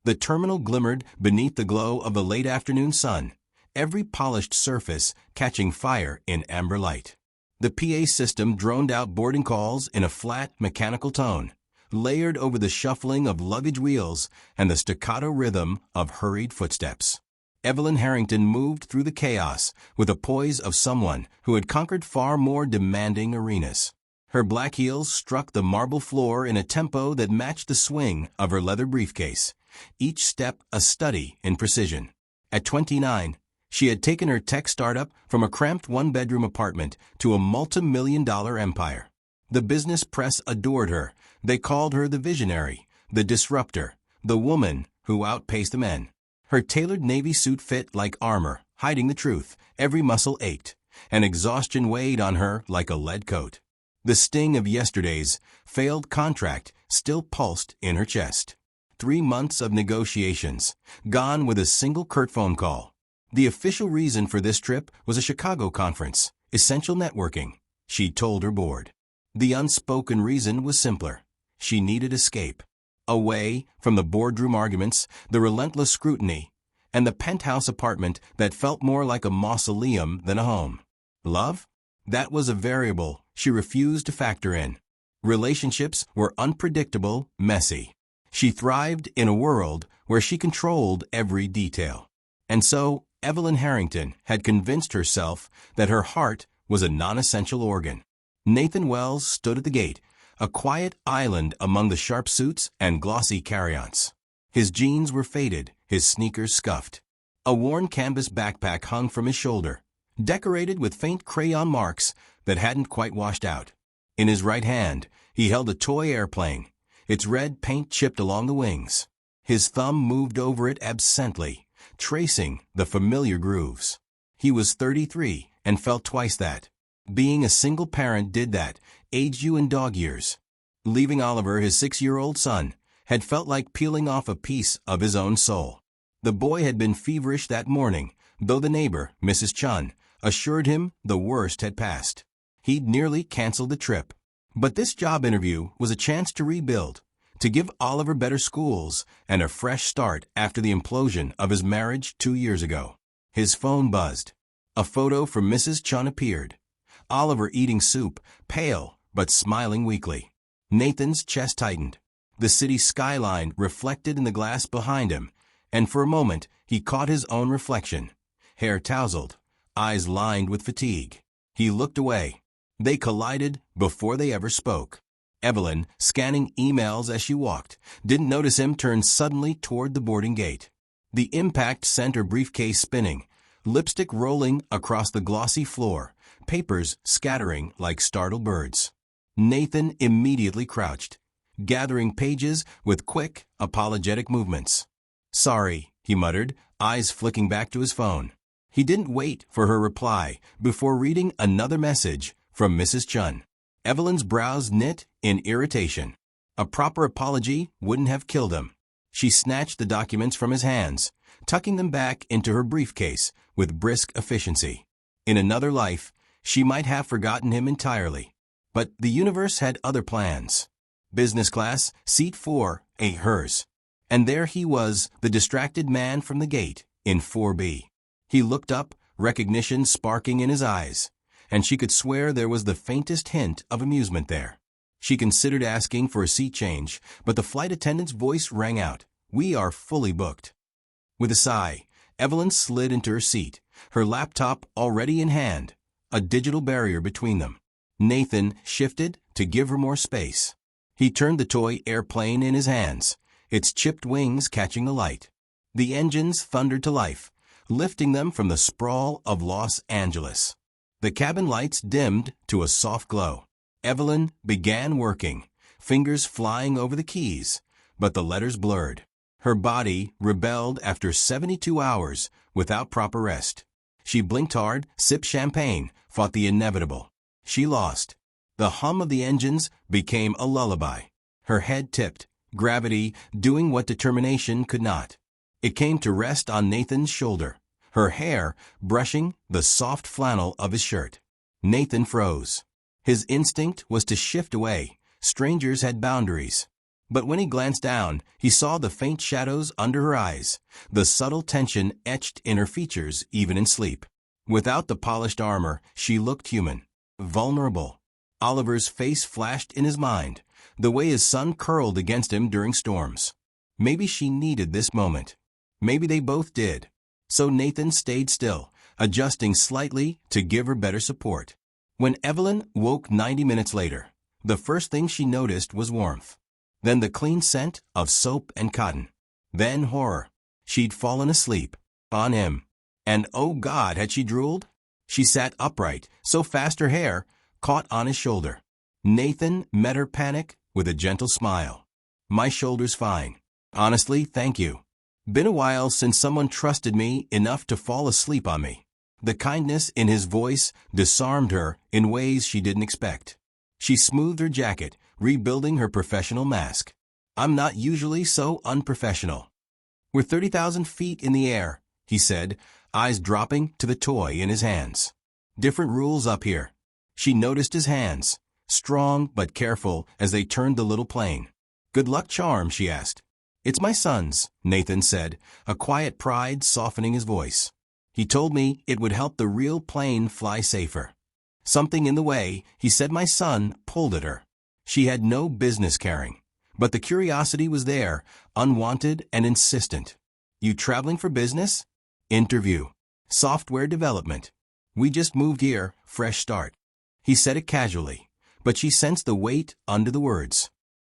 The terminal glimmered beneath the glow of the late afternoon sun, every polished surface catching fire in amber light. The PA system droned out boarding calls in a flat, mechanical tone, layered over the shuffling of luggage wheels and the staccato rhythm of hurried footsteps. Evelyn Harrington moved through the chaos with the poise of someone who had conquered far more demanding arenas. Her black heels struck the marble floor in a tempo that matched the swing of her leather briefcase, each step a study in precision. At 29, she had taken her tech startup from a cramped one-bedroom apartment to a multi-million-dollar empire. The business press adored her. They called her the visionary, the disruptor, the woman who outpaced the men. Her tailored navy suit fit like armor, hiding the truth. Every muscle ached, and exhaustion weighed on her like a lead coat. The sting of yesterday's failed contract still pulsed in her chest. 3 months of negotiations, gone with a single curt phone call. The official reason for this trip was a Chicago conference, essential networking, she told her board. The unspoken reason was simpler. She needed escape. Away from the boardroom arguments, the relentless scrutiny, and the penthouse apartment that felt more like a mausoleum than a home. Love? That was a variable she refused to factor in. Relationships were unpredictable, messy. She thrived in a world where she controlled every detail. And so, Evelyn Harrington had convinced herself that her heart was a non-essential organ. Nathan Wells stood at the gate, a quiet island among the sharp suits and glossy carry-ons. His jeans were faded, his sneakers scuffed. A worn canvas backpack hung from his shoulder, decorated with faint crayon marks that hadn't quite washed out. In his right hand, he held a toy airplane, its red paint chipped along the wings. His thumb moved over it absently, tracing the familiar grooves. He was 33 and felt twice that. Being a single parent did that, aged you in dog years. Leaving Oliver, his 6-year-old son, had felt like peeling off a piece of his own soul. The boy had been feverish that morning, though the neighbor, Mrs. Chun, assured him the worst had passed. He'd nearly canceled the trip. But this job interview was a chance to rebuild, to give Oliver better schools and a fresh start after the implosion of his marriage 2 years ago. His phone buzzed. A photo from Mrs. Chun appeared. Oliver eating soup, pale but smiling weakly. Nathan's chest tightened. The city skyline reflected in the glass behind him, and for a moment he caught his own reflection. Hair tousled, eyes lined with fatigue. He looked away. They collided before they ever spoke. Evelyn, scanning emails as she walked, didn't notice him turn suddenly toward the boarding gate. The impact sent her briefcase spinning, lipstick rolling across the glossy floor, papers scattering like startled birds. Nathan immediately crouched, gathering pages with quick, apologetic movements. "Sorry," he muttered, eyes flicking back to his phone. He didn't wait for her reply before reading another message from Mrs. Chun. Evelyn's brows knit in irritation. A proper apology wouldn't have killed him. She snatched the documents from his hands, tucking them back into her briefcase with brisk efficiency. In another life, she might have forgotten him entirely. But the universe had other plans. Business class, seat 4, hers. And there he was, the distracted man from the gate, in 4B. He looked up, recognition sparking in his eyes, and she could swear there was the faintest hint of amusement there. She considered asking for a seat change, but the flight attendant's voice rang out, "We are fully booked." With a sigh, Evelyn slid into her seat, her laptop already in hand, a digital barrier between them. Nathan shifted to give her more space. He turned the toy airplane in his hands, its chipped wings catching the light. The engines thundered to life, lifting them from the sprawl of Los Angeles. The cabin lights dimmed to a soft glow. Evelyn began working, fingers flying over the keys, but the letters blurred. Her body rebelled after 72 hours without proper rest. She blinked hard, sipped champagne, fought the inevitable. She lost. The hum of the engines became a lullaby. Her head tipped, gravity doing what determination could not. It came to rest on Nathan's shoulder, her hair brushing the soft flannel of his shirt. Nathan froze. His instinct was to shift away. Strangers had boundaries. But when he glanced down, he saw the faint shadows under her eyes, the subtle tension etched in her features even in sleep. Without the polished armor, she looked human, vulnerable. Oliver's face flashed in his mind, the way his son curled against him during storms. Maybe she needed this moment. Maybe they both did. So Nathan stayed still, adjusting slightly to give her better support. When Evelyn woke 90 minutes later, the first thing she noticed was warmth. Then the clean scent of soap and cotton. Then horror. She'd fallen asleep. On him. And oh God, had she drooled? She sat upright, so fast her hair caught on his shoulder. Nathan met her panic with a gentle smile. My shoulder's fine. Honestly, thank you. Been a while since someone trusted me enough to fall asleep on me. The kindness in his voice disarmed her in ways she didn't expect. She smoothed her jacket, rebuilding her professional mask. I'm not usually so unprofessional. We're 30,000 feet in the air, he said, eyes dropping to the toy in his hands. Different rules up here. She noticed his hands, strong but careful as they turned the little plane. Good luck charm, she asked. It's my son's, Nathan said, a quiet pride softening his voice. He told me it would help the real plane fly safer. Something in the way he said my son pulled at her. She had no business caring, but the curiosity was there, unwanted and insistent. You traveling for business? Interview. Software development. We just moved here, fresh start. He said it casually, but she sensed the weight under the words.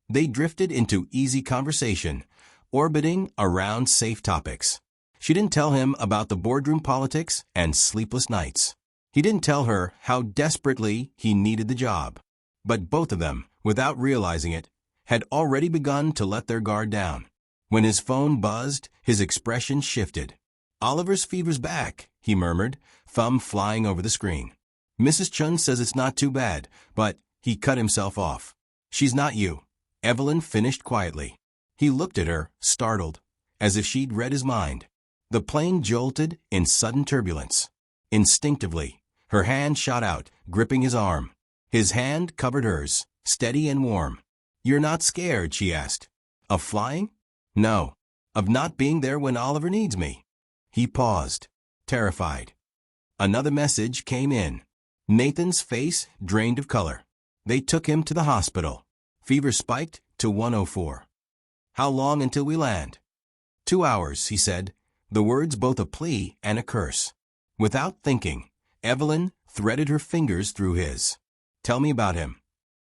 They drifted into easy conversation, orbiting around safe topics. She didn't tell him about the boardroom politics and sleepless nights. He didn't tell her how desperately he needed the job. But both of them, without realizing it, had already begun to let their guard down. When his phone buzzed, his expression shifted. Oliver's fever's back, he murmured, thumb flying over the screen. Mrs. Chun says it's not too bad, but he cut himself off. She's not you. Evelyn finished quietly. He looked at her, startled, as if she'd read his mind. The plane jolted in sudden turbulence. Instinctively, her hand shot out, gripping his arm. His hand covered hers, steady and warm. You're not scared, she asked. Of flying? No. Of not being there when Oliver needs me. He paused, terrified. Another message came in. Nathan's face drained of color. They took him to the hospital. Fever spiked to 104. How long until we land? 2 hours, he said, the words both a plea and a curse. Without thinking, Evelyn threaded her fingers through his. Tell me about him.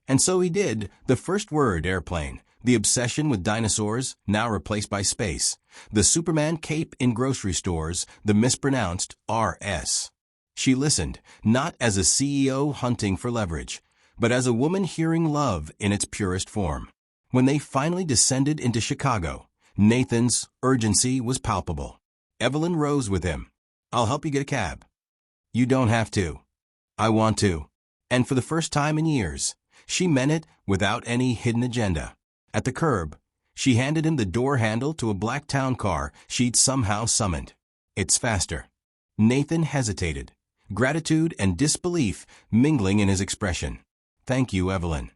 And so he did, the first word, airplane, the obsession with dinosaurs, now replaced by space, the Superman cape in grocery stores, the mispronounced RS. She listened, not as a CEO hunting for leverage, but as a woman hearing love in its purest form. When they finally descended into Chicago, Nathan's urgency was palpable. Evelyn rose with him. I'll help you get a cab. You don't have to. I want to. And for the first time in years, she meant it without any hidden agenda. At the curb, she handed him the door handle to a black town car she'd somehow summoned. It's faster. Nathan hesitated, gratitude and disbelief mingling in his expression. Thank you, Evelyn.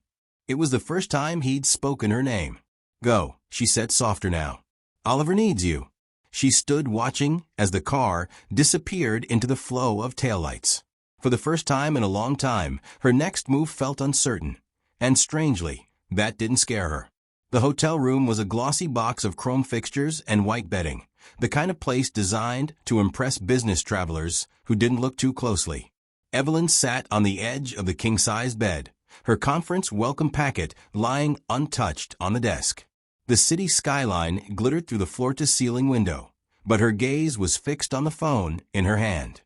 It was the first time he'd spoken her name. Go, she said softer now. Oliver needs you. She stood watching as the car disappeared into the flow of taillights. For the first time in a long time, her next move felt uncertain. And strangely, that didn't scare her. The hotel room was a glossy box of chrome fixtures and white bedding, the kind of place designed to impress business travelers who didn't look too closely. Evelyn sat on the edge of the king-sized bed, her conference welcome packet lying untouched on the desk. The city skyline glittered through the floor-to-ceiling window, but her gaze was fixed on the phone in her hand.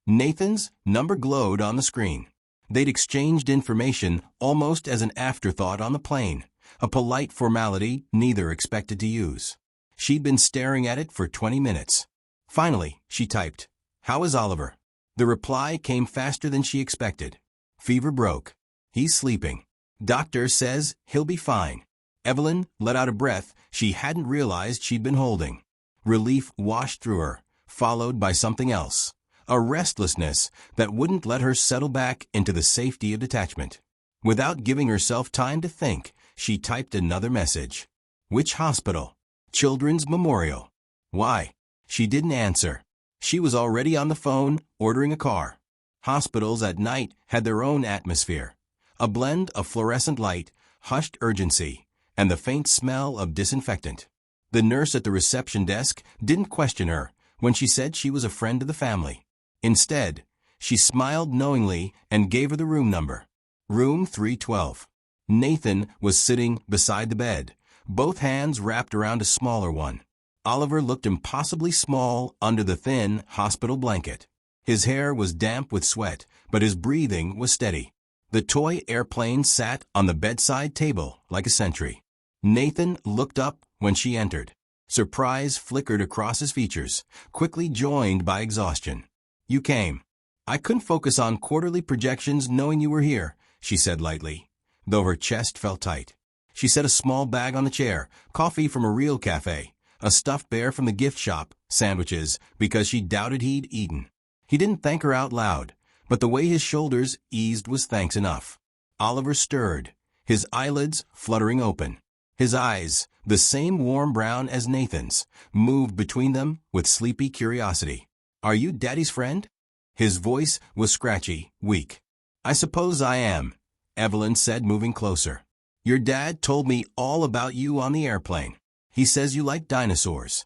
Nathan's number glowed on the screen. They'd exchanged information almost as an afterthought on the plane, a polite formality neither expected to use. She'd been staring at it for 20 minutes. Finally, she typed, "How is Oliver?" The reply came faster than she expected. Fever broke. He's sleeping. Doctor says he'll be fine. Evelyn let out a breath she hadn't realized she'd been holding. Relief washed through her, followed by something else, a restlessness that wouldn't let her settle back into the safety of detachment. Without giving herself time to think, she typed another message. Which hospital? Children's Memorial. Why? She didn't answer. She was already on the phone, ordering a car. Hospitals at night had their own atmosphere. A blend of fluorescent light, hushed urgency, and the faint smell of disinfectant. The nurse at the reception desk didn't question her when she said she was a friend of the family. Instead, she smiled knowingly and gave her the room number. Room 312. Nathan was sitting beside the bed, both hands wrapped around a smaller one. Oliver looked impossibly small under the thin hospital blanket. His hair was damp with sweat, but his breathing was steady. The toy airplane sat on the bedside table like a sentry. Nathan looked up when she entered. Surprise flickered across his features, quickly joined by exhaustion. "You came. I couldn't focus on quarterly projections knowing you were here," she said lightly, though her chest felt tight. She set a small bag on the chair, coffee from a real cafe, a stuffed bear from the gift shop, sandwiches, because she doubted he'd eaten. He didn't thank her out loud, but the way his shoulders eased was thanks enough. Oliver stirred, his eyelids fluttering open. His eyes, the same warm brown as Nathan's, moved between them with sleepy curiosity. "Are you Daddy's friend?" His voice was scratchy, weak. "I suppose I am," Evelyn said, moving closer. "Your dad told me all about you on the airplane. He says you like dinosaurs."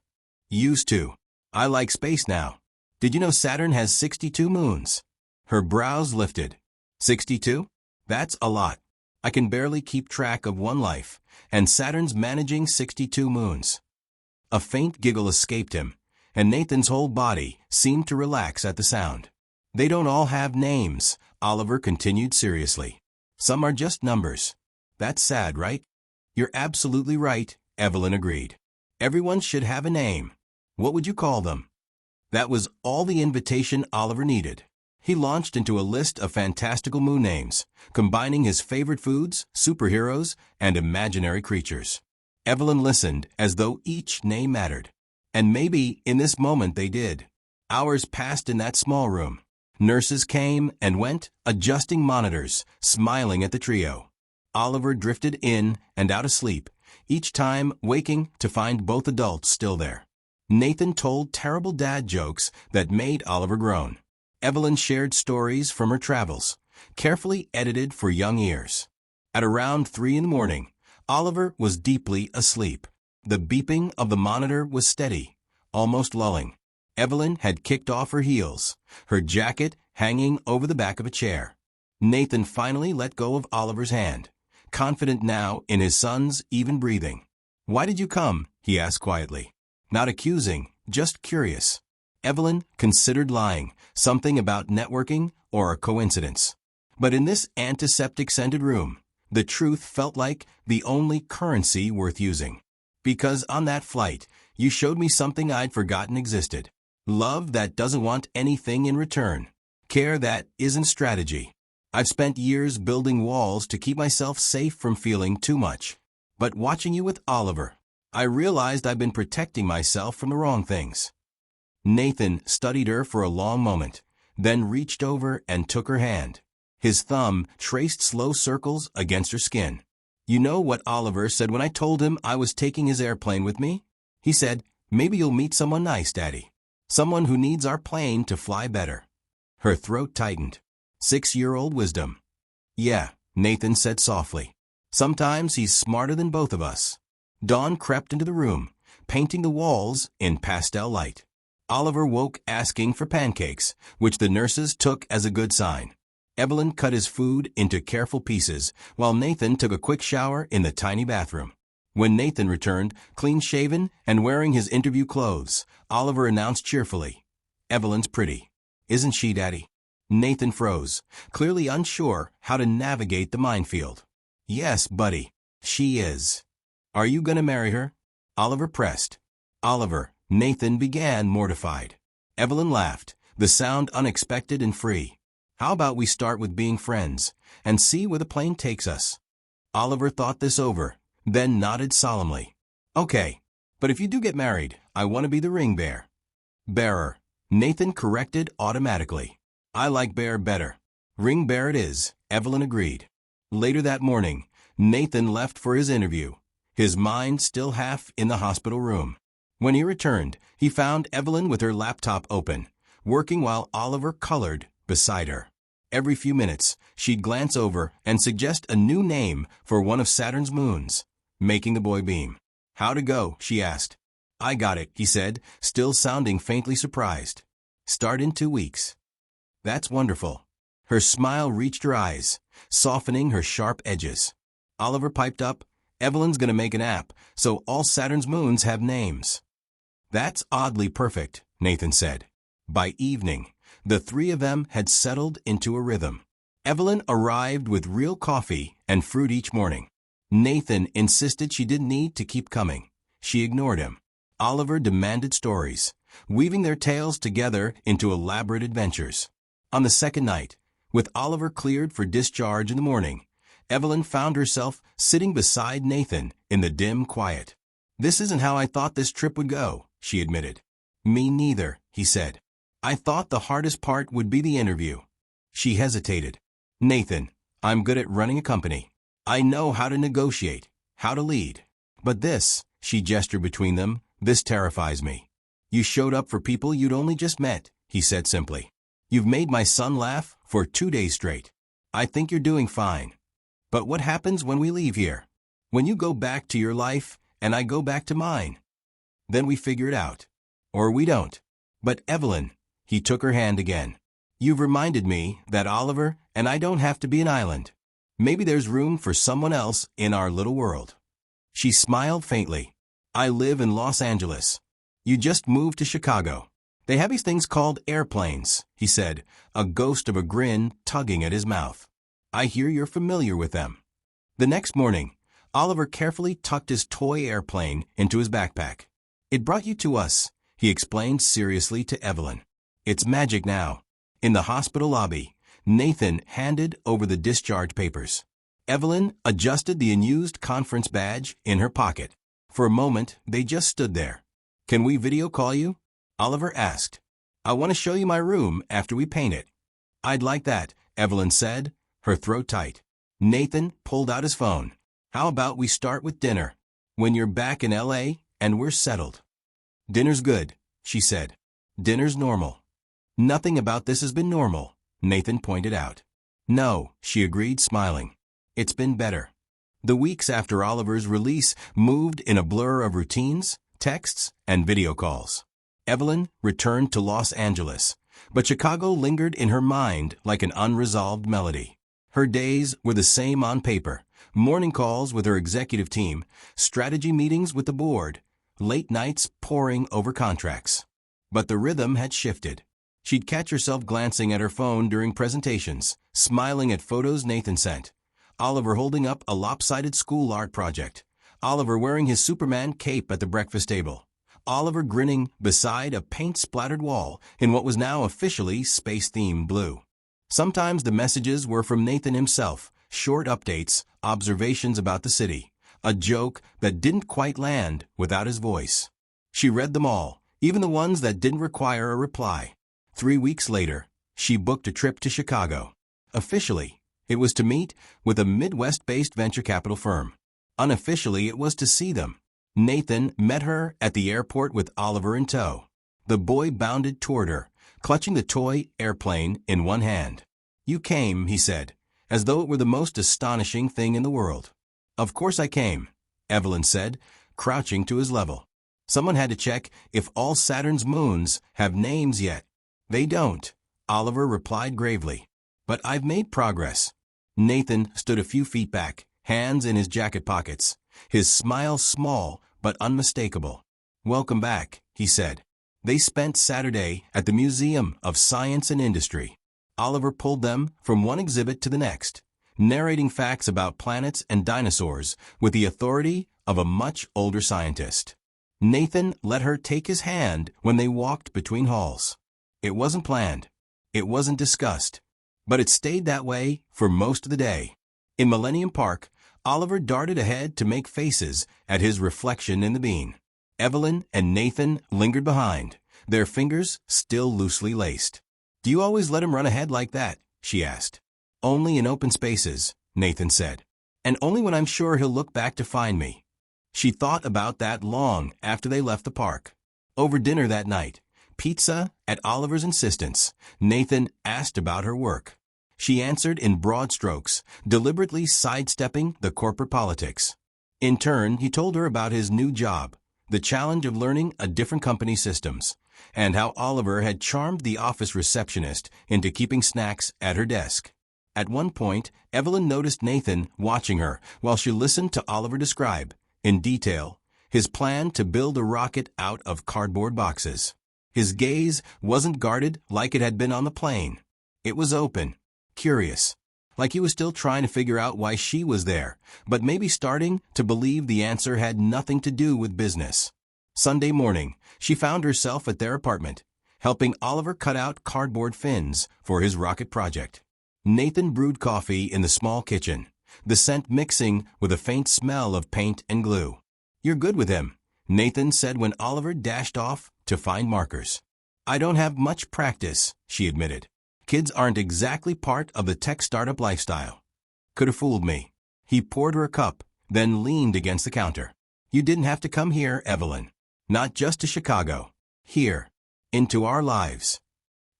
"Used to. I like space now. Did you know Saturn has 62 moons?" Her brows lifted. 62? That's a lot. I can barely keep track of one life, and Saturn's managing 62 moons. A faint giggle escaped him, and Nathan's whole body seemed to relax at the sound. "They don't all have names," Oliver continued seriously. "Some are just numbers. That's sad, right?" "You're absolutely right," Evelyn agreed. "Everyone should have a name. What would you call them?" That was all the invitation Oliver needed. He launched into a list of fantastical moon names, combining his favorite foods, superheroes, and imaginary creatures. Evelyn listened as though each name mattered. And maybe in this moment they did. Hours passed in that small room. Nurses came and went, adjusting monitors, smiling at the trio. Oliver drifted in and out of sleep, each time waking to find both adults still there. Nathan told terrible dad jokes that made Oliver groan. Evelyn shared stories from her travels, carefully edited for young ears. At around 3 in the morning, Oliver was deeply asleep. The beeping of the monitor was steady, almost lulling. Evelyn had kicked off her heels, her jacket hanging over the back of a chair. Nathan finally let go of Oliver's hand, confident now in his son's even breathing. "Why did you come?" he asked quietly. Not accusing, just curious. Evelyn considered lying, something about networking or a coincidence. But in this antiseptic-scented room, the truth felt like the only currency worth using. "Because on that flight, you showed me something I'd forgotten existed. Love that doesn't want anything in return. Care that isn't strategy. I've spent years building walls to keep myself safe from feeling too much. But watching you with Oliver, I realized I've been protecting myself from the wrong things." Nathan studied her for a long moment, then reached over and took her hand. His thumb traced slow circles against her skin. "You know what Oliver said when I told him I was taking his airplane with me? He said, 'Maybe you'll meet someone nice, Daddy. Someone who needs our plane to fly better.'" Her throat tightened. 6-year-old wisdom. "Yeah," Nathan said softly. "Sometimes he's smarter than both of us." Dawn crept into the room, painting the walls in pastel light. Oliver woke asking for pancakes, which the nurses took as a good sign. Evelyn cut his food into careful pieces, while Nathan took a quick shower in the tiny bathroom. When Nathan returned, clean-shaven and wearing his interview clothes, Oliver announced cheerfully, "Evelyn's pretty. Isn't she, Daddy?" Nathan froze, clearly unsure how to navigate the minefield. "Yes, buddy, she is." "Are you going to marry her?" Oliver pressed. "Oliver," Nathan began, mortified. Evelyn laughed, the sound unexpected and free. "How about we start with being friends, and see where the plane takes us?" Oliver thought this over, then nodded solemnly. "Okay, but if you do get married, I want to be the ring bearer." "Bearer," Nathan corrected automatically. "I like bear better." "Ring bearer it is," Evelyn agreed. Later that morning, Nathan left for his interview. his mind still half in the hospital room. When he returned, he found Evelyn with her laptop open, working while Oliver colored beside her. Every few minutes, she'd glance over and suggest a new name for one of Saturn's moons, making the boy beam. "How to go?" she asked. "I got it," he said, still sounding faintly surprised. "Start in 2 weeks." "That's wonderful." Her smile reached her eyes, softening her sharp edges. Oliver piped up, "Evelyn's going to make an app, so all Saturn's moons have names." "That's oddly perfect," Nathan said. By evening, the three of them had settled into a rhythm. Evelyn arrived with real coffee and fruit each morning. Nathan insisted she didn't need to keep coming. She ignored him. Oliver demanded stories, weaving their tales together into elaborate adventures. On the second night, with Oliver cleared for discharge in the morning, Evelyn found herself sitting beside Nathan in the dim quiet. "This isn't how I thought this trip would go," she admitted. "Me neither," he said. "I thought the hardest part would be the interview." She hesitated. "Nathan, I'm good at running a company. I know how to negotiate, how to lead. But this," she gestured between them, "this terrifies me." "You showed up for people you'd only just met," he said simply. "You've made my son laugh for 2 days straight. I think you're doing fine. But what happens when we leave here? When you go back to your life and I go back to mine? Then we figure it out. Or we don't. But Evelyn," he took her hand again, "you've reminded me that Oliver and I don't have to be an island. Maybe there's room for someone else in our little world." She smiled faintly. "I live in Los Angeles. You just moved to Chicago. They have these things called airplanes," he said, a ghost of a grin tugging at his mouth. "I hear you're familiar with them." The next morning, Oliver carefully tucked his toy airplane into his backpack. "It brought you to us," he explained seriously to Evelyn. "It's magic now." In the hospital lobby, Nathan handed over the discharge papers. Evelyn adjusted the unused conference badge in her pocket. For a moment, they just stood there. "Can we video call you?" Oliver asked. "I want to show you my room after we paint it." "I'd like that," Evelyn said, her throat tight. Nathan pulled out his phone. "How about we start with dinner? When you're back in LA and we're settled." "Dinner's good," she said. "Dinner's normal." "Nothing about this has been normal," Nathan pointed out. "No," she agreed, smiling. "It's been better." The weeks after Oliver's release moved in a blur of routines, texts, and video calls. Evelyn returned to Los Angeles, but Chicago lingered in her mind like an unresolved melody. Her days were the same on paper: morning calls with her executive team, strategy meetings with the board, late nights poring over contracts. But the rhythm had shifted. She'd catch herself glancing at her phone during presentations, smiling at photos Nathan sent. Oliver holding up a lopsided school art project. Oliver wearing his Superman cape at the breakfast table. Oliver grinning beside a paint-splattered wall in what was now officially space-themed blue. Sometimes the messages were from Nathan himself, short updates, observations about the city, a joke that didn't quite land without his voice. She read them all, even the ones that didn't require a reply. 3 weeks later, she booked a trip to Chicago. Officially, it was to meet with a Midwest-based venture capital firm. Unofficially, it was to see them. Nathan met her at the airport with Oliver in tow. The boy bounded toward her, clutching the toy airplane in one hand. "You came," he said, as though it were the most astonishing thing in the world. "Of course I came," Evelyn said, crouching to his level. "Someone had to check if all Saturn's moons have names yet." "They don't," Oliver replied gravely. "But I've made progress." Nathan stood a few feet back, hands in his jacket pockets, his smile small but unmistakable. "Welcome back," he said. They spent Saturday at the Museum of Science and Industry. Oliver pulled them from one exhibit to the next, narrating facts about planets and dinosaurs with the authority of a much older scientist. Nathan let her take his hand when they walked between halls. It wasn't planned. It wasn't discussed. But it stayed that way for most of the day. In Millennium Park, Oliver darted ahead to make faces at his reflection in the bean. Evelyn and Nathan lingered behind, their fingers still loosely laced. "Do you always let him run ahead like that?" she asked. "Only in open spaces," Nathan said. "And only when I'm sure he'll look back to find me." She thought about that long after they left the park. Over dinner that night, pizza at Oliver's insistence, Nathan asked about her work. She answered in broad strokes, deliberately sidestepping the corporate politics. In turn, he told her about his new job, the challenge of learning a different company's systems, and how Oliver had charmed the office receptionist into keeping snacks at her desk. At one point, Evelyn noticed Nathan watching her while she listened to Oliver describe, in detail, his plan to build a rocket out of cardboard boxes. His gaze wasn't guarded like it had been on the plane. It was open, curious, like he was still trying to figure out why she was there, but maybe starting to believe the answer had nothing to do with business. Sunday morning, she found herself at their apartment, helping Oliver cut out cardboard fins for his rocket project. Nathan brewed coffee in the small kitchen, the scent mixing with a faint smell of paint and glue. "You're good with him," Nathan said when Oliver dashed off to find markers. "I don't have much practice," she admitted. "Kids aren't exactly part of the tech startup lifestyle." "Could have fooled me." He poured her a cup, then leaned against the counter. "You didn't have to come here, Evelyn. Not just to Chicago. Here. Into our lives."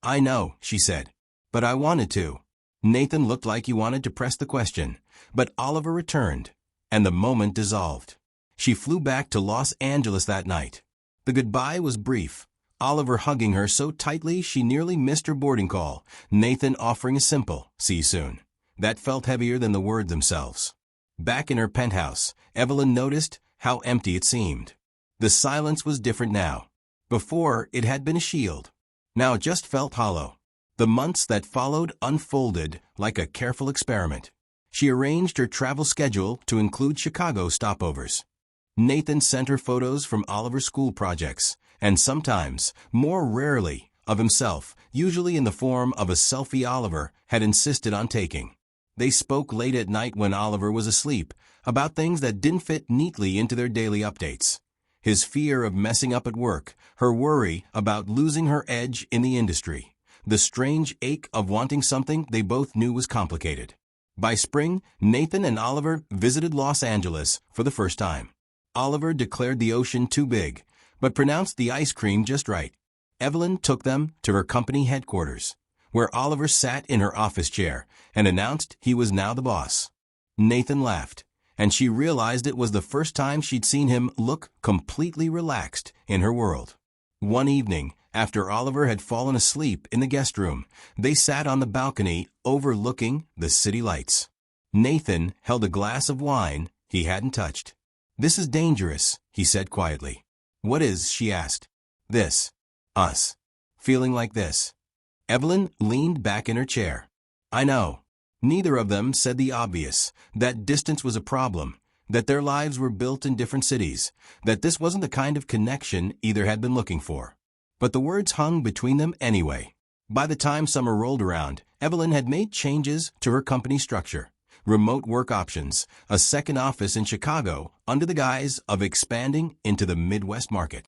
"I know," she said. "But I wanted to." Nathan looked like he wanted to press the question, but Oliver returned, and the moment dissolved. She flew back to Los Angeles that night. The goodbye was brief, Oliver hugging her so tightly she nearly missed her boarding call, Nathan offering a simple, "See you soon." That felt heavier than the words themselves. Back in her penthouse, Evelyn noticed how empty it seemed. The silence was different now. Before, it had been a shield. Now it just felt hollow. The months that followed unfolded like a careful experiment. She arranged her travel schedule to include Chicago stopovers. Nathan sent her photos from Oliver's school projects, and sometimes, more rarely, of himself, usually in the form of a selfie Oliver had insisted on taking. They spoke late at night when Oliver was asleep, about things that didn't fit neatly into their daily updates. His fear of messing up at work, her worry about losing her edge in the industry, the strange ache of wanting something they both knew was complicated. By spring, Nathan and Oliver visited Los Angeles for the first time. Oliver declared the ocean too big, but pronounced the ice cream just right. Evelyn took them to her company headquarters, where Oliver sat in her office chair and announced he was now the boss. Nathan laughed, and she realized it was the first time she'd seen him look completely relaxed in her world. One evening, after Oliver had fallen asleep in the guest room, they sat on the balcony overlooking the city lights. Nathan held a glass of wine he hadn't touched. "This is dangerous," he said quietly. "What is?" she asked. "This. Us. Feeling like this." Evelyn leaned back in her chair. "I know." Neither of them said the obvious, that distance was a problem, that their lives were built in different cities, that this wasn't the kind of connection either had been looking for. But the words hung between them anyway. By the time summer rolled around, Evelyn had made changes to her company structure. Remote work options, a second office in Chicago under the guise of expanding into the Midwest market.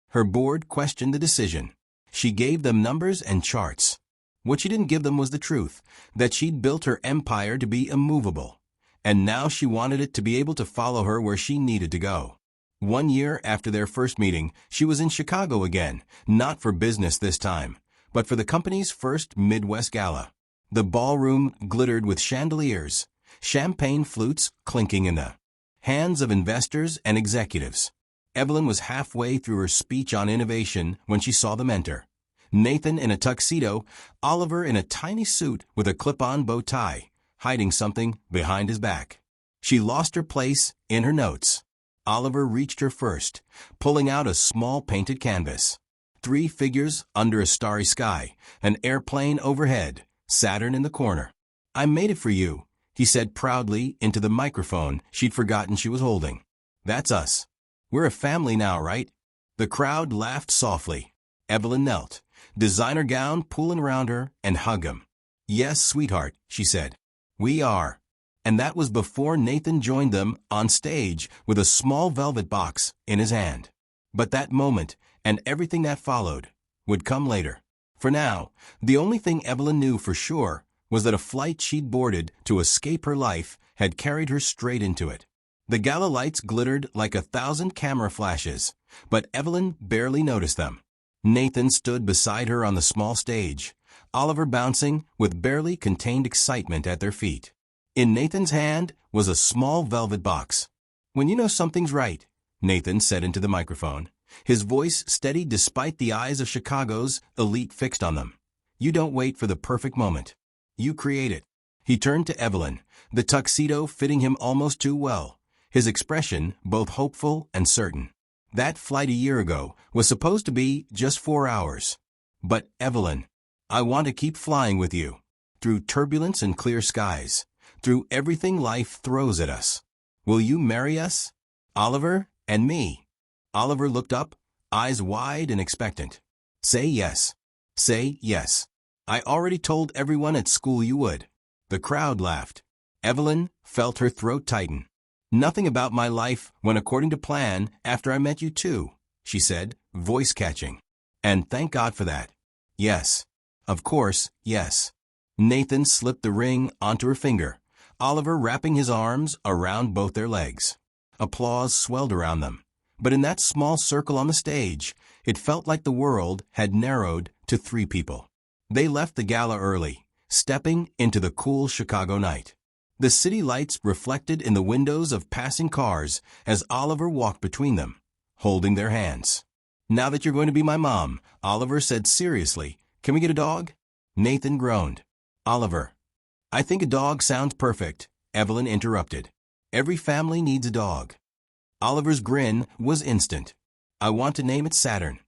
Her board questioned the decision. She gave them numbers and charts. What she didn't give them was the truth, that she'd built her empire to be immovable, and now she wanted it to be able to follow her where she needed to go. 1 year after their first meeting, she was in Chicago again, not for business this time, but for the company's first Midwest Gala. The ballroom glittered with chandeliers, champagne flutes clinking in the hands of investors and executives. Evelyn was halfway through her speech on innovation when she saw them enter. Nathan in a tuxedo, Oliver in a tiny suit with a clip-on bow tie, hiding something behind his back. She lost her place in her notes. Oliver reached her first, pulling out a small painted canvas. 3 figures under a starry sky, an airplane overhead, Saturn in the corner. "I made it for you," he said proudly into the microphone she'd forgotten she was holding. "That's us. We're a family now, right?" The crowd laughed softly. Evelyn knelt, designer gown pulling around her, and hugged him. "Yes, sweetheart," she said. "We are." And that was before Nathan joined them on stage with a small velvet box in his hand. But that moment, and everything that followed, would come later. For now, the only thing Evelyn knew for sure was that a flight she'd boarded to escape her life had carried her straight into it. The gala lights glittered like 1,000 camera flashes, but Evelyn barely noticed them. Nathan stood beside her on the small stage, Oliver bouncing with barely contained excitement at their feet. In Nathan's hand was a small velvet box. "When you know something's right," Nathan said into the microphone, his voice steady despite the eyes of Chicago's elite fixed on them. "You don't wait for the perfect moment. You create it." He turned to Evelyn, the tuxedo fitting him almost too well, his expression both hopeful and certain. That flight a year ago was supposed to be just 4 hours. "But, Evelyn, I want to keep flying with you, through turbulence and clear skies, through everything life throws at us. Will you marry us? Oliver and me?" Oliver looked up, eyes wide and expectant. "Say yes. Say yes. I already told everyone at school you would." The crowd laughed. Evelyn felt her throat tighten. "Nothing about my life went according to plan after I met you too," she said, voice catching. "And thank God for that. Yes. Of course, yes." Nathan slipped the ring onto her finger, Oliver wrapping his arms around both their legs. Applause swelled around them, but in that small circle on the stage, it felt like the world had narrowed to 3 people. They left the gala early, stepping into the cool Chicago night. The city lights reflected in the windows of passing cars as Oliver walked between them, holding their hands. "Now that you're going to be my mom," Oliver said seriously, "can we get a dog?" Nathan groaned. "Oliver, I think a dog sounds perfect," Evelyn interrupted. "Every family needs a dog." Oliver's grin was instant. "I want to name it Saturn."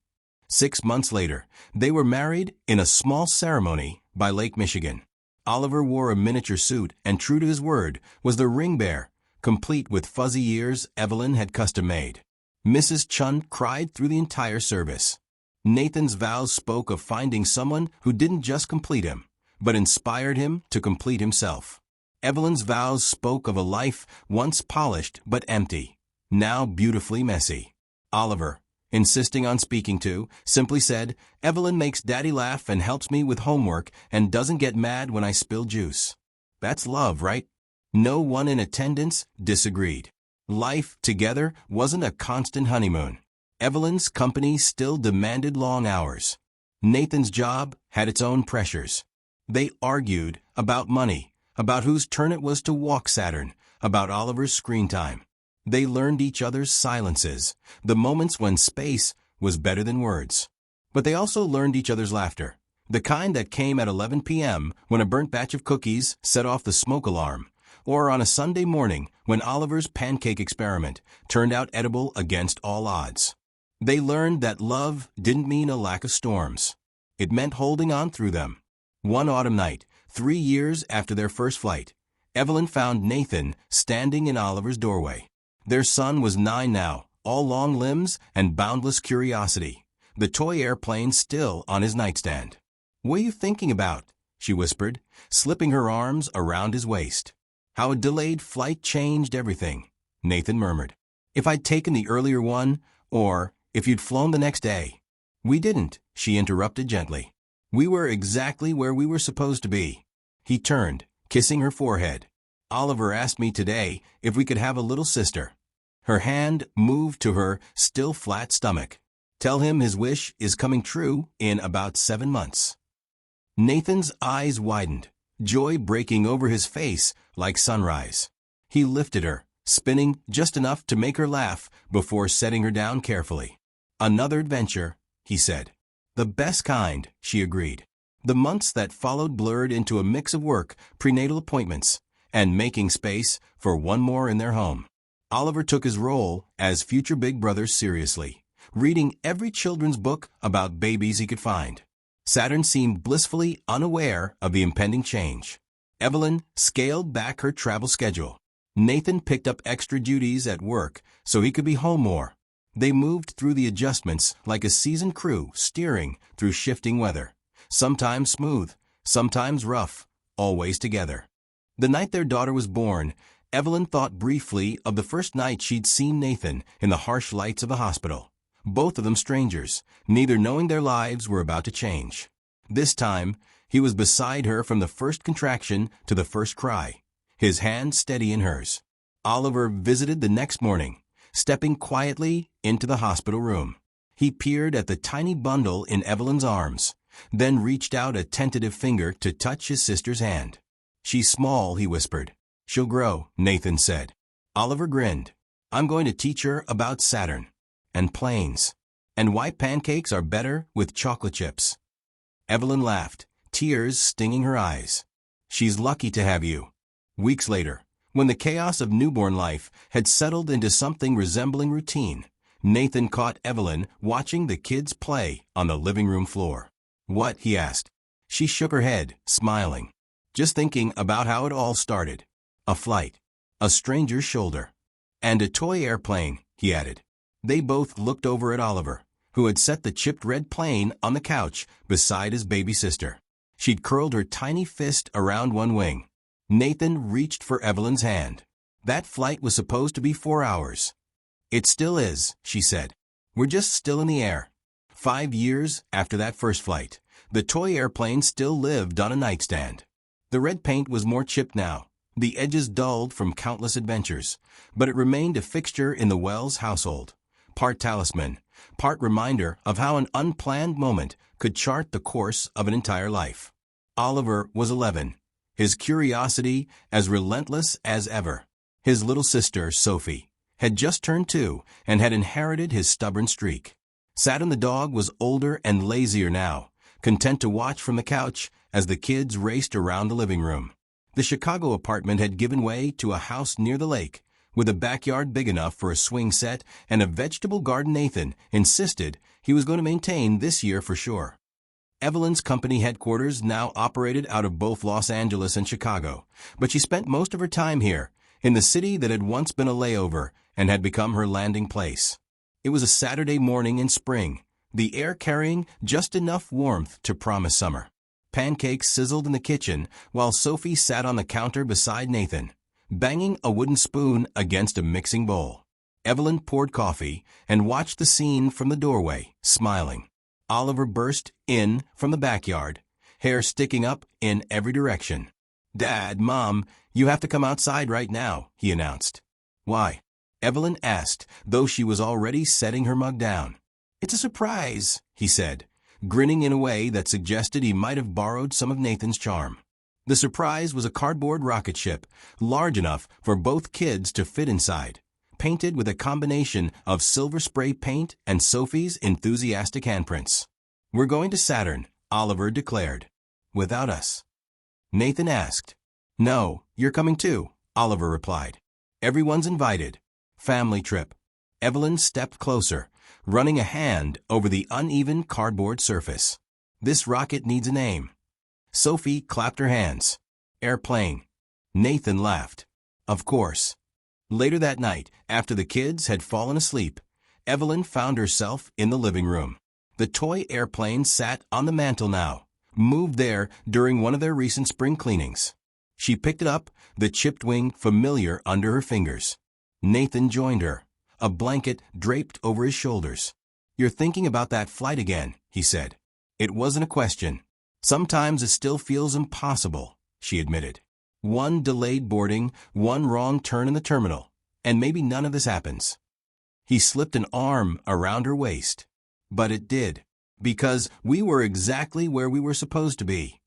6 months later, they were married in a small ceremony by Lake Michigan. Oliver wore a miniature suit and, true to his word, was the ring bearer, complete with fuzzy ears Evelyn had custom-made. Mrs. Chun cried through the entire service. Nathan's vows spoke of finding someone who didn't just complete him, but inspired him to complete himself. Evelyn's vows spoke of a life once polished but empty, now beautifully messy. Oliver, insisting on speaking to, simply said, "Evelyn makes Daddy laugh and helps me with homework and doesn't get mad when I spill juice." That's love, right? No one in attendance disagreed. Life together wasn't a constant honeymoon. Evelyn's company still demanded long hours. Nathan's job had its own pressures. They argued about money, about whose turn it was to walk Saturn, about Oliver's screen time. They learned each other's silences, the moments when space was better than words. But they also learned each other's laughter, the kind that came at 11 p.m. when a burnt batch of cookies set off the smoke alarm, or on a Sunday morning when Oliver's pancake experiment turned out edible against all odds. They learned that love didn't mean a lack of storms. It meant holding on through them. One autumn night, 3 years after their first flight, Evelyn found Nathan standing in Oliver's doorway. Their son was 9 now, all long limbs and boundless curiosity, the toy airplane still on his nightstand. "What are you thinking about?" she whispered, slipping her arms around his waist. "How a delayed flight changed everything," Nathan murmured. "If I'd taken the earlier one, or if you'd flown the next day." "We didn't," she interrupted gently. "We were exactly where we were supposed to be." He turned, kissing her forehead. "Oliver asked me today if we could have a little sister." Her hand moved to her still flat stomach. "Tell him his wish is coming true in about 7 months." Nathan's eyes widened, joy breaking over his face like sunrise. He lifted her, spinning just enough to make her laugh before setting her down carefully. "Another adventure," he said. "The best kind," she agreed. The months that followed blurred into a mix of work, prenatal appointments, and making space for one more in their home. Oliver took his role as future big brother seriously, reading every children's book about babies he could find. Saturn seemed blissfully unaware of the impending change. Evelyn scaled back her travel schedule. Nathan picked up extra duties at work so he could be home more. They moved through the adjustments like a seasoned crew steering through shifting weather, sometimes smooth, sometimes rough, always together. The night their daughter was born, Evelyn thought briefly of the first night she'd seen Nathan in the harsh lights of a hospital. Both of them strangers, neither knowing their lives were about to change. This time, he was beside her from the first contraction to the first cry, his hand steady in hers. Oliver visited the next morning, stepping quietly into the hospital room. He peered at the tiny bundle in Evelyn's arms, then reached out a tentative finger to touch his sister's hand. "She's small," he whispered. "She'll grow," Nathan said. Oliver grinned. "I'm going to teach her about Saturn, and planes, and why pancakes are better with chocolate chips." Evelyn laughed, tears stinging her eyes. "She's lucky to have you." Weeks later, when the chaos of newborn life had settled into something resembling routine, Nathan caught Evelyn watching the kids play on the living room floor. "What?" he asked. She shook her head, smiling. "Just thinking about how it all started. A flight, a stranger's shoulder, and a toy airplane," he added. They both looked over at Oliver, who had set the chipped red plane on the couch beside his baby sister. She'd curled her tiny fist around one wing. Nathan reached for Evelyn's hand. "That flight was supposed to be 4 hours. It still is," she said. "We're just still in the air." 5 years after that first flight, the toy airplane still lived on a nightstand. The red paint was more chipped now, the edges dulled from countless adventures, but it remained a fixture in the Wells household, part talisman, part reminder of how an unplanned moment could chart the course of an entire life. Oliver was 11, his curiosity as relentless as ever. His little sister, Sophie, had just turned 2 and had inherited his stubborn streak. Saturn the dog was older and lazier now, content to watch from the couch as the kids raced around the living room. The Chicago apartment had given way to a house near the lake, with a backyard big enough for a swing set and a vegetable garden Nathan insisted he was going to maintain this year for sure. Evelyn's company headquarters now operated out of both Los Angeles and Chicago, but she spent most of her time here, in the city that had once been a layover and had become her landing place. It was a Saturday morning in spring, the air carrying just enough warmth to promise summer. Pancakes sizzled in the kitchen while Sophie sat on the counter beside Nathan, banging a wooden spoon against a mixing bowl. Evelyn poured coffee and watched the scene from the doorway, smiling. Oliver burst in from the backyard, hair sticking up in every direction. "Dad, Mom, you have to come outside right now," he announced. "Why?" Evelyn asked, though she was already setting her mug down. "It's a surprise," he said, grinning in a way that suggested he might have borrowed some of Nathan's charm. The surprise was a cardboard rocket ship, large enough for both kids to fit inside, painted with a combination of silver spray paint and Sophie's enthusiastic handprints. "We're going to Saturn," Oliver declared. "Without us?" Nathan asked. "No, you're coming too," Oliver replied. "Everyone's invited. Family trip." Evelyn stepped closer, running a hand over the uneven cardboard surface. "This rocket needs a name." Sophie clapped her hands. "Airplane." Nathan laughed. "Of course." Later that night, after the kids had fallen asleep, Evelyn found herself in the living room. The toy airplane sat on the mantel now, moved there during one of their recent spring cleanings. She picked it up, the chipped wing familiar under her fingers. Nathan joined her, a blanket draped over his shoulders. "You're thinking about that flight again," he said. It wasn't a question. "Sometimes it still feels impossible," she admitted. "One delayed boarding, one wrong turn in the terminal, and maybe none of this happens." He slipped an arm around her waist. "But it did, because we were exactly where we were supposed to be."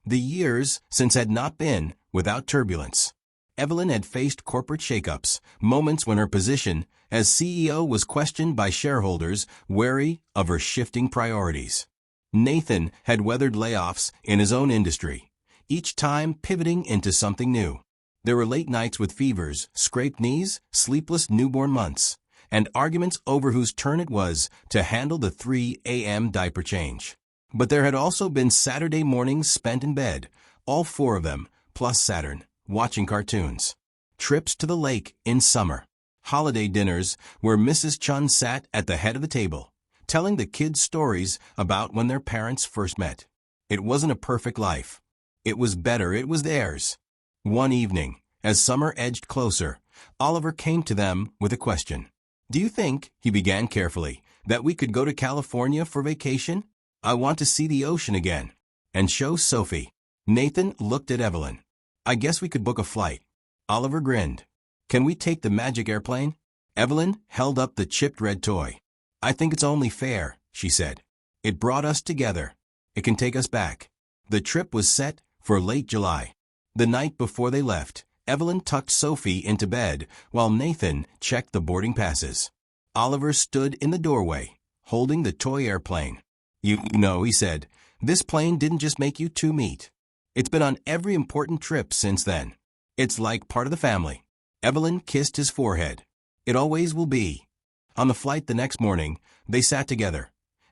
The years since had not been without turbulence. Evelyn had faced corporate shakeups, moments when her position as CEO was questioned by shareholders wary of her shifting priorities. Nathan had weathered layoffs in his own industry, each time pivoting into something new. There were late nights with fevers, scraped knees, sleepless newborn months, and arguments over whose turn it was to handle the 3 a.m. diaper change. But there had also been Saturday mornings spent in bed, all 4 of them, plus Saturn, watching cartoons. Trips to the lake in summer. Holiday dinners where Mrs. Chun sat at the head of the table, telling the kids stories about when their parents first met. It wasn't a perfect life. It was better, it was theirs. One evening, as summer edged closer, Oliver came to them with a question. "Do you think," he began carefully, "that we could go to California for vacation? I want to see the ocean again." And show Sophie. Nathan looked at Evelyn. "I guess we could book a flight." Oliver grinned. Can we take the magic airplane? Evelyn held up the chipped red toy. I think it's only fair, she said. It brought us together. It can take us back. The trip was set for late July. The night before they left, Evelyn tucked Sophie into bed while Nathan checked the boarding passes. Oliver stood in the doorway, holding the toy airplane. You know, he said, this plane didn't just make you two meet. It's been on every important trip since then. It's like part of the family. Evelyn kissed his forehead. It always will be. On the flight the next morning, they sat together.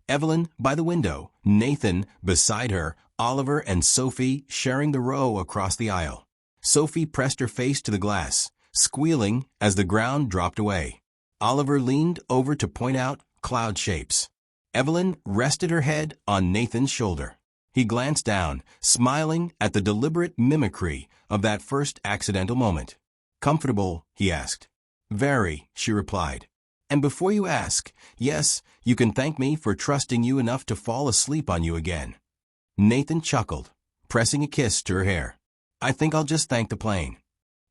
Evelyn by the window, Nathan beside her, Oliver and Sophie sharing the row across the aisle. Sophie pressed her face to the glass, squealing as the ground dropped away. Oliver leaned over to point out cloud shapes. Evelyn rested her head on Nathan's shoulder. He glanced down, smiling at the deliberate mimicry of that first accidental moment. Comfortable? He asked. Very, she replied. And before you ask, yes, you can thank me for trusting you enough to fall asleep on you again. Nathan chuckled, pressing a kiss to her hair. I think I'll just thank the plane.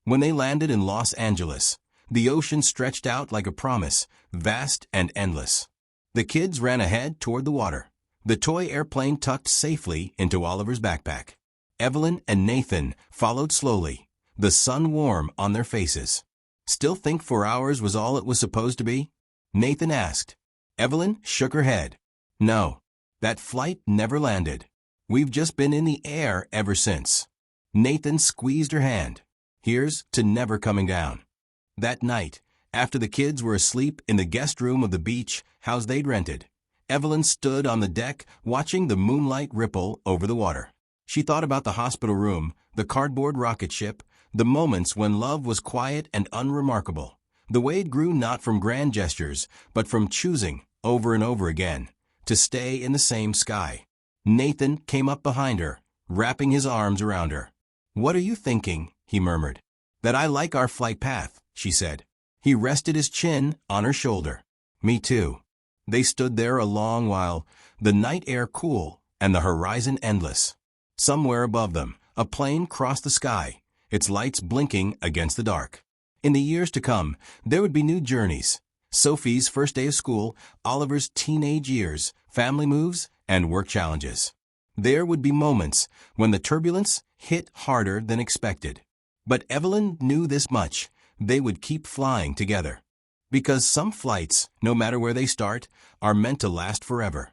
When they landed in Los Angeles, the ocean stretched out like a promise, vast and endless. The kids ran ahead toward the water, the toy airplane tucked safely into Oliver's backpack. Evelyn and Nathan followed slowly, the sun warm on their faces. Still think 4 hours was all it was supposed to be? Nathan asked. Evelyn shook her head. No, that flight never landed. We've just been in the air ever since. Nathan squeezed her hand. Here's to never coming down. That night, after the kids were asleep in the guest room of the beach house they'd rented, Evelyn stood on the deck watching the moonlight ripple over the water. She thought about the hospital room, the cardboard rocket ship, the moments when love was quiet and unremarkable. The way it grew not from grand gestures, but from choosing, over and over again, to stay in the same sky. Nathan came up behind her, wrapping his arms around her. What are you thinking? He murmured. That I like our flight path, she said. He rested his chin on her shoulder. Me too. They stood there a long while, the night air cool and the horizon endless. Somewhere above them, a plane crossed the sky, its lights blinking against the dark. In the years to come, there would be new journeys. Sophie's first day of school, Oliver's teenage years, family moves, and work challenges. There would be moments when the turbulence hit harder than expected. But Evelyn knew this much. They would keep flying together. Because some flights, no matter where they start, are meant to last forever.